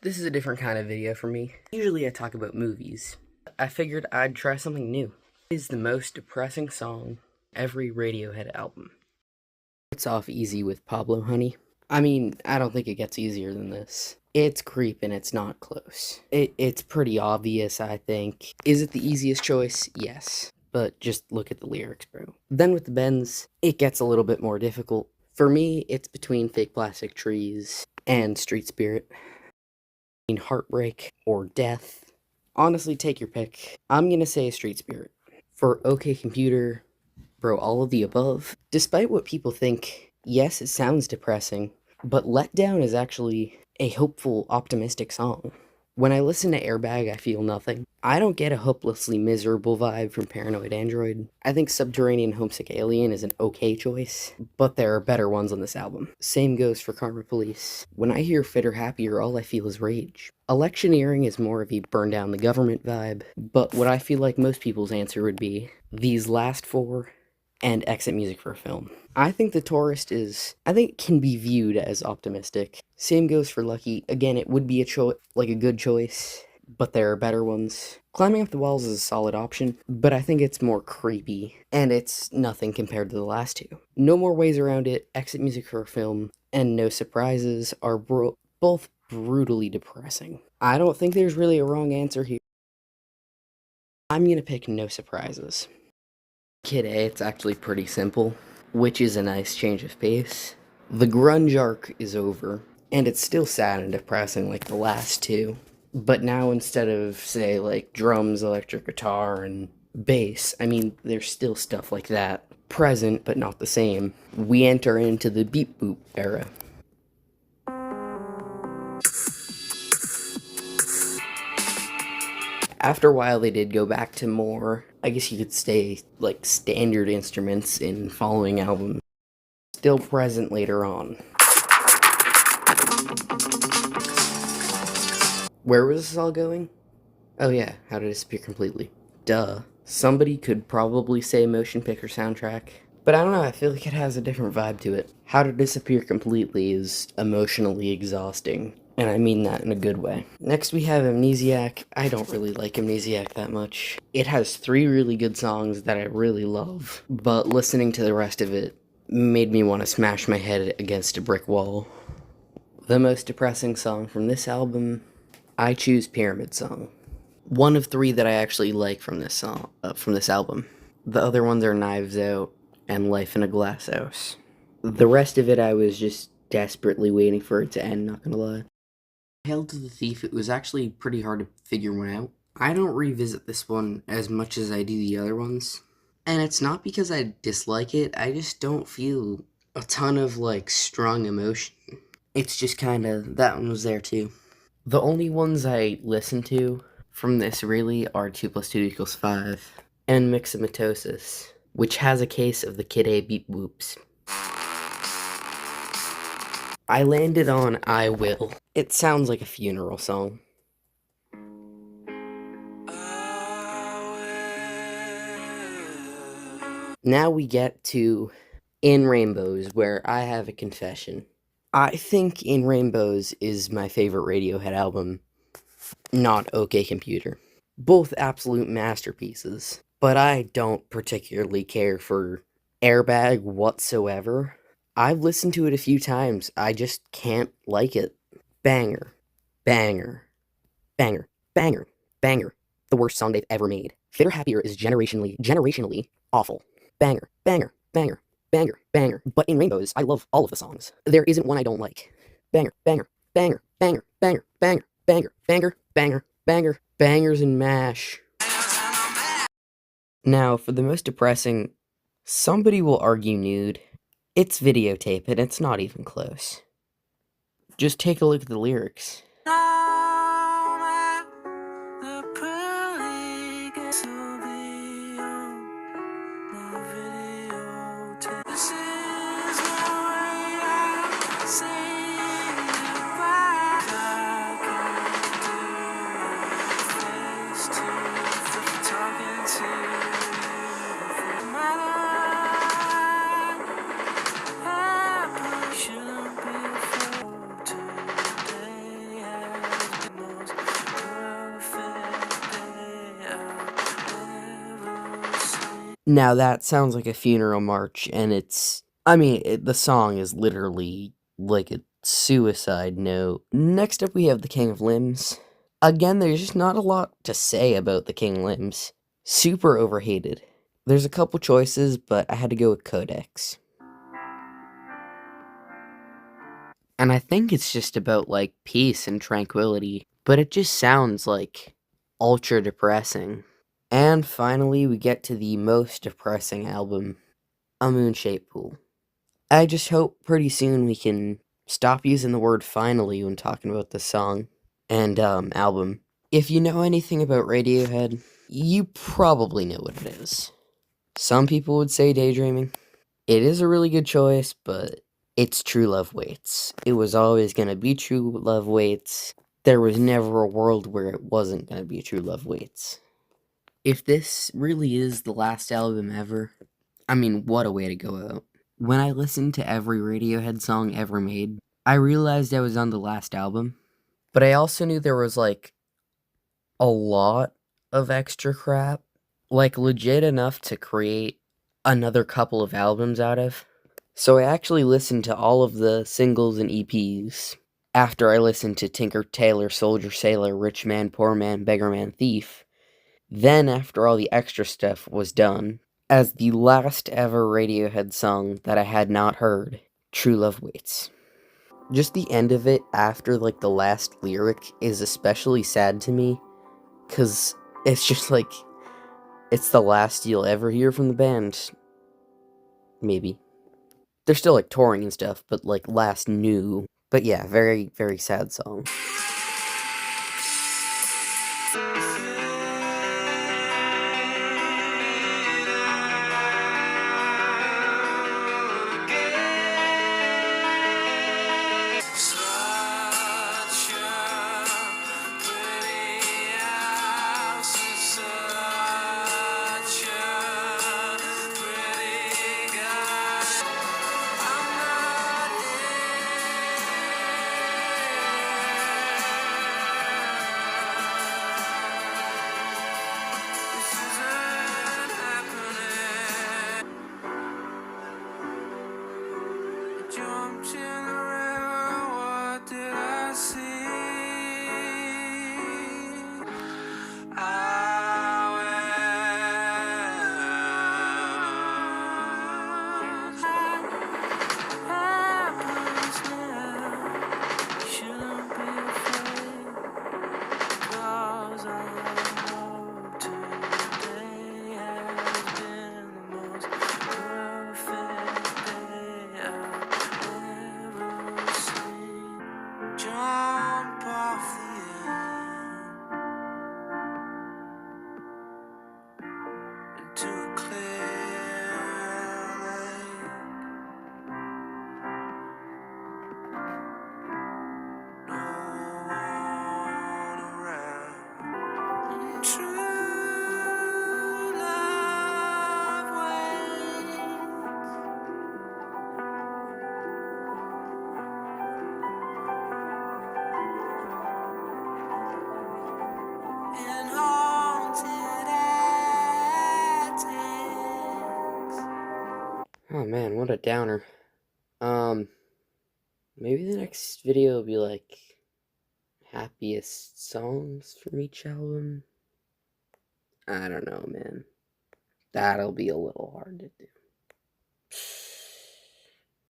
This is a different kind of video for me. Usually I talk about movies. I figured I'd try something new. It is the most depressing song every Radiohead album. It's off easy with Pablo Honey. I mean, I don't think it gets easier than this. It's creep and it's not close. It's pretty obvious, I think. Is it the easiest choice? Yes. But just look at the lyrics, bro. Then with the bends, it gets a little bit more difficult. For me, it's between Fake Plastic Trees and Street Spirit. Heartbreak or death. Honestly, take your pick. I'm gonna say Street Spirit. For OK Computer, bro, all of the above. Despite what people think, yes, it sounds depressing, but Let Down is actually a hopeful, optimistic song. When I listen to Airbag, I feel nothing. I don't get a hopelessly miserable vibe from Paranoid Android. I think Subterranean Homesick Alien is an okay choice, but there are better ones on this album. Same goes for Karma Police. When I hear Fitter Happier, all I feel is rage. Electioneering is more of a burn down the government vibe, but what I feel like most people's answer would be these last four and Exit Music for a Film. I think The Tourist can be viewed as optimistic. Same goes for Lucky. Again, it would be a good choice, but there are better ones. Climbing Up the Walls is a solid option, but I think it's more creepy, and it's nothing compared to the last two. No More Ways Around It, Exit Music for a Film, and No Surprises are both brutally depressing. I don't think there's really a wrong answer here. I'm gonna pick No Surprises. Kid A, it's actually pretty simple, which is a nice change of pace. The grunge arc is over, and it's still sad and depressing like the last two. But now instead of, say, like drums, electric guitar, and bass, I mean, there's still stuff like that. Present, but not the same. We enter into the beep boop era. After a while, they did go back to more, I guess you could say, like, standard instruments in following albums. Still present later on. Where was this all going? Oh yeah, How to Disappear Completely. Duh. Somebody could probably say motion picture soundtrack, but I don't know, I feel like it has a different vibe to it. How to Disappear Completely is emotionally exhausting, and I mean that in a good way. Next we have Amnesiac. I don't really like Amnesiac that much. It has 3 really good songs that I really love, but listening to the rest of it made me want to smash my head against a brick wall. The most depressing song from this album, I choose Pyramid Song. One of 3 that I actually like from this album. The other ones are Knives Out and Life in a Glass House. The rest of it I was just desperately waiting for it to end, not gonna lie. Hail to the Thief, it was actually pretty hard to figure one out. I don't revisit this one as much as I do the other ones. And it's not because I dislike it, I just don't feel a ton of, like, strong emotion. It's just kinda, that one was there too. The only ones I listen to from this really are 2 + 2 = 5, and Myxomatosis, which has a case of the Kid A beep whoops. I landed on I Will. It sounds like a funeral song. Now we get to In Rainbows, where I have a confession. I think In Rainbows is my favorite Radiohead album, not OK Computer. Both absolute masterpieces, but I don't particularly care for Airbag whatsoever. I've listened to it a few times, I just can't like it. Banger. Banger. Banger. Banger. Banger. The worst song they've ever made. Fitter Happier is generationally awful. Banger. Banger. Banger. Banger. Banger. But In Rainbows, I love all of the songs. There isn't one I don't like. Banger. Banger. Banger. Banger. Banger. Banger. Banger. Banger. Banger. Banger. Bangers and mash. Now, for the most depressing, somebody will argue nude. It's Videotape, and it's not even close. Just take a look at the lyrics. Now that sounds like a funeral march, and the song is literally like a suicide note. Next up, we have The King of Limbs. Again, there's just not a lot to say about The King Limbs. Super overhated. There's a couple choices, but I had to go with Codex. And I think it's just about, like, peace and tranquility, but it just sounds, like, ultra depressing. And finally, we get to the most depressing album, A Moon-Shaped Pool. I just hope pretty soon we can stop using the word finally when talking about this song and, album. If you know anything about Radiohead, you probably know what it is. Some people would say Daydreaming. It is a really good choice, but it's True Love Waits. It was always gonna be True Love Waits. There was never a world where it wasn't gonna be True Love Waits. If this really is the last album ever, what a way to go out. When I listened to every Radiohead song ever made, I realized I was on the last album, but I also knew there was, like, a lot of extra crap, like, legit enough to create another couple of albums out of. So I actually listened to all of the singles and EPs after I listened to Tinker, Tailor, Soldier, Sailor, Rich Man, Poor Man, Beggar Man, Thief. Then, after all the extra stuff was done, as the last ever Radiohead song that I had not heard, True Love Waits. Just the end of it after, like, the last lyric is especially sad to me, because it's just like, it's the last you'll ever hear from the band. Maybe. They're still, like, touring and stuff, but, like, last new. But yeah, very, very sad song. Jumped in the river, what did I see? Happens now, shouldn't be afraid, 'cause I know today has been the most perfect day I've ever seen. Jump off the end into a clear lake. No one around. True love waits. In haunted attics. Oh man, what a downer. Maybe the next video will be like happiest songs from each album. I don't know, man. That'll be a little hard to do.